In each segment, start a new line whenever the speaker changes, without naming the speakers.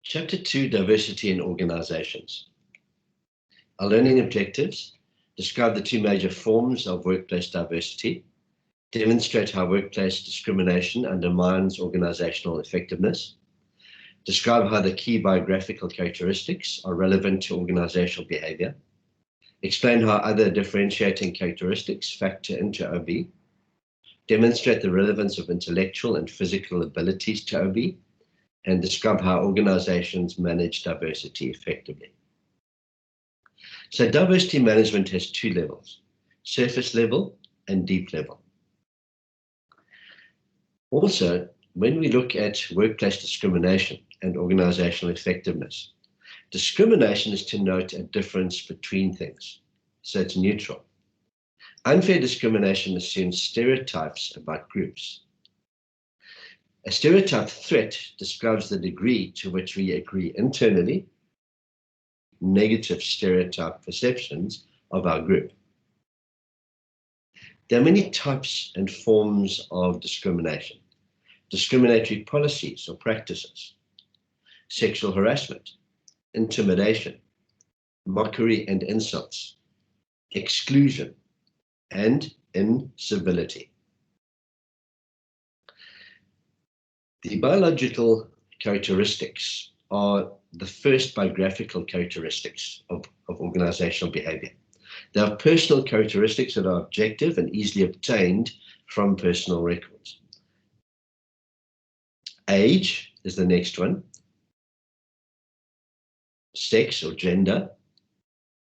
Chapter 2, Diversity in Organizations. Our learning objectives: describe the two major forms of workplace diversity, demonstrate how workplace discrimination undermines organizational effectiveness, describe how the key biographical characteristics are relevant to organizational behavior, explain how other differentiating characteristics factor into OB, demonstrate the relevance of intellectual and physical abilities to OB, and describe how organizations manage diversity effectively. So diversity management has two levels: surface level and deep level. Also, when we look at workplace discrimination and organizational effectiveness, discrimination is to note a difference between things, so it's neutral. Unfair discrimination assumes stereotypes about groups. A stereotype threat describes the degree to which we agree internally negative stereotype perceptions of our group. There are many types and forms of discrimination: discriminatory policies or practices, sexual harassment, intimidation, mockery and insults, exclusion, and incivility. The biological characteristics are the first biographical characteristics of organizational behavior. They are personal characteristics that are objective and easily obtained from personal records. Age is the next one. Sex or gender,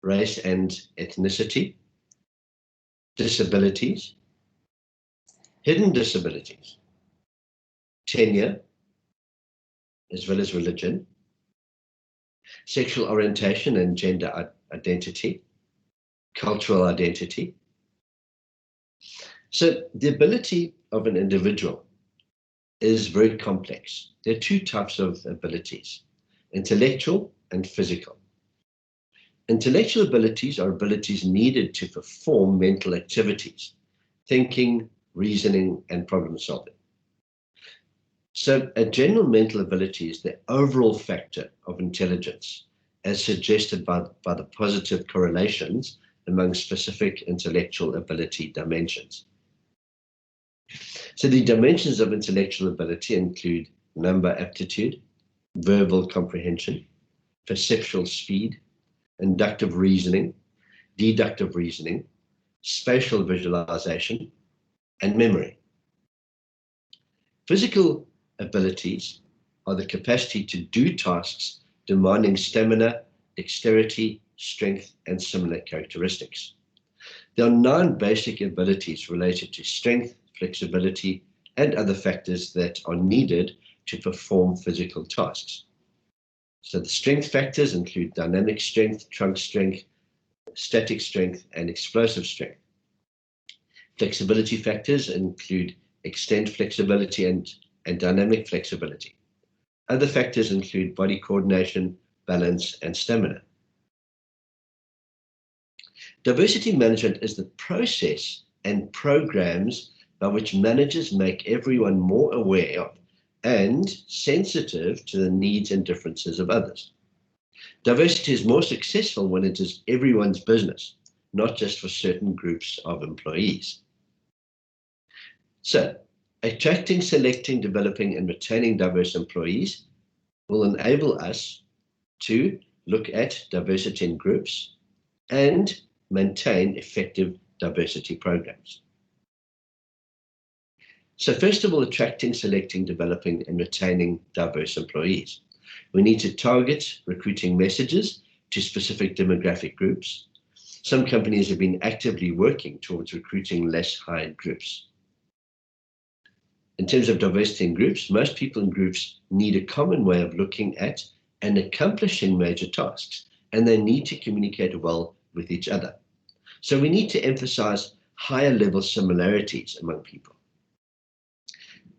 race and ethnicity, disabilities, hidden disabilities, tenure, as well as religion, sexual orientation and gender identity, cultural identity. So the ability of an individual is very complex. There are two types of abilities: intellectual and physical. Intellectual abilities are abilities needed to perform mental activities, thinking, reasoning, and problem solving. So a general mental ability is the overall factor of intelligence, as suggested by the positive correlations among specific intellectual ability dimensions. So the dimensions of intellectual ability include number aptitude, verbal comprehension, perceptual speed, inductive reasoning, deductive reasoning, spatial visualization, and memory. Physical abilities are the capacity to do tasks demanding stamina, dexterity, strength, and similar characteristics. There are 9 basic abilities related to strength, flexibility, and other factors that are needed to perform physical tasks. So the strength factors include dynamic strength, trunk strength, static strength, and explosive strength. Flexibility factors include extent flexibility and dynamic flexibility. Other factors include body coordination, balance, and stamina. Diversity management is the process and programs by which managers make everyone more aware of and sensitive to the needs and differences of others. Diversity is more successful when it is everyone's business, not just for certain groups of employees. So, attracting, selecting, developing, and retaining diverse employees will enable us to look at diversity in groups and maintain effective diversity programs. So first of all, attracting, selecting, developing, and retaining diverse employees. We need to target recruiting messages to specific demographic groups. Some companies have been actively working towards recruiting less hired groups. In terms of diversity in groups, most people in groups need a common way of looking at and accomplishing major tasks, and they need to communicate well with each other. So we need to emphasize higher level similarities among people.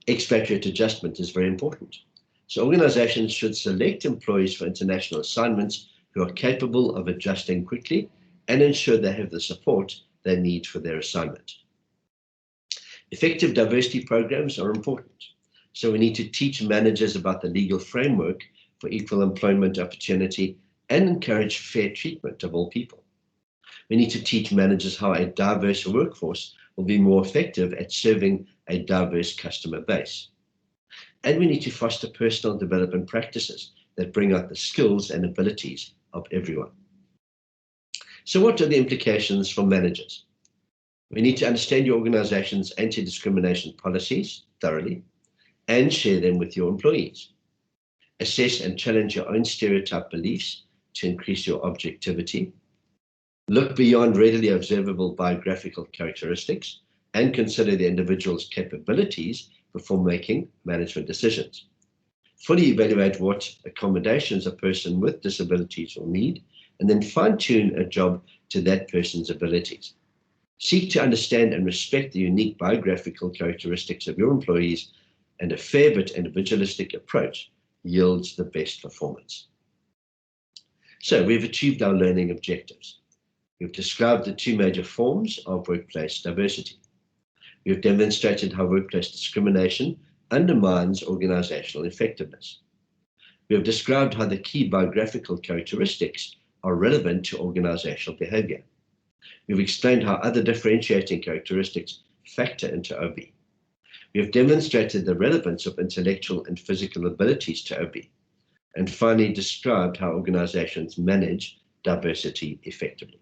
Expatriate adjustment is very important. So organizations should select employees for international assignments who are capable of adjusting quickly and ensure they have the support they need for their assignment. Effective diversity programs are important. So we need to teach managers about the legal framework for equal employment opportunity and encourage fair treatment of all people. We need to teach managers how a diverse workforce will be more effective at serving a diverse customer base. And we need to foster personal development practices that bring out the skills and abilities of everyone. So what are the implications for managers? We need to understand your organization's anti-discrimination policies thoroughly and share them with your employees. Assess and challenge your own stereotype beliefs to increase your objectivity. Look beyond readily observable biographical characteristics and consider the individual's capabilities before making management decisions. Fully evaluate what accommodations a person with disabilities will need, and then fine-tune a job to that person's abilities. Seek to understand and respect the unique biographical characteristics of your employees, and a fair but individualistic approach yields the best performance. So we've achieved our learning objectives. We've described the two major forms of workplace diversity. We've demonstrated how workplace discrimination undermines organizational effectiveness. We have described how the key biographical characteristics are relevant to organizational behavior. We've explained how other differentiating characteristics factor into OB. We have demonstrated the relevance of intellectual and physical abilities to OB, and finally described how organizations manage diversity effectively.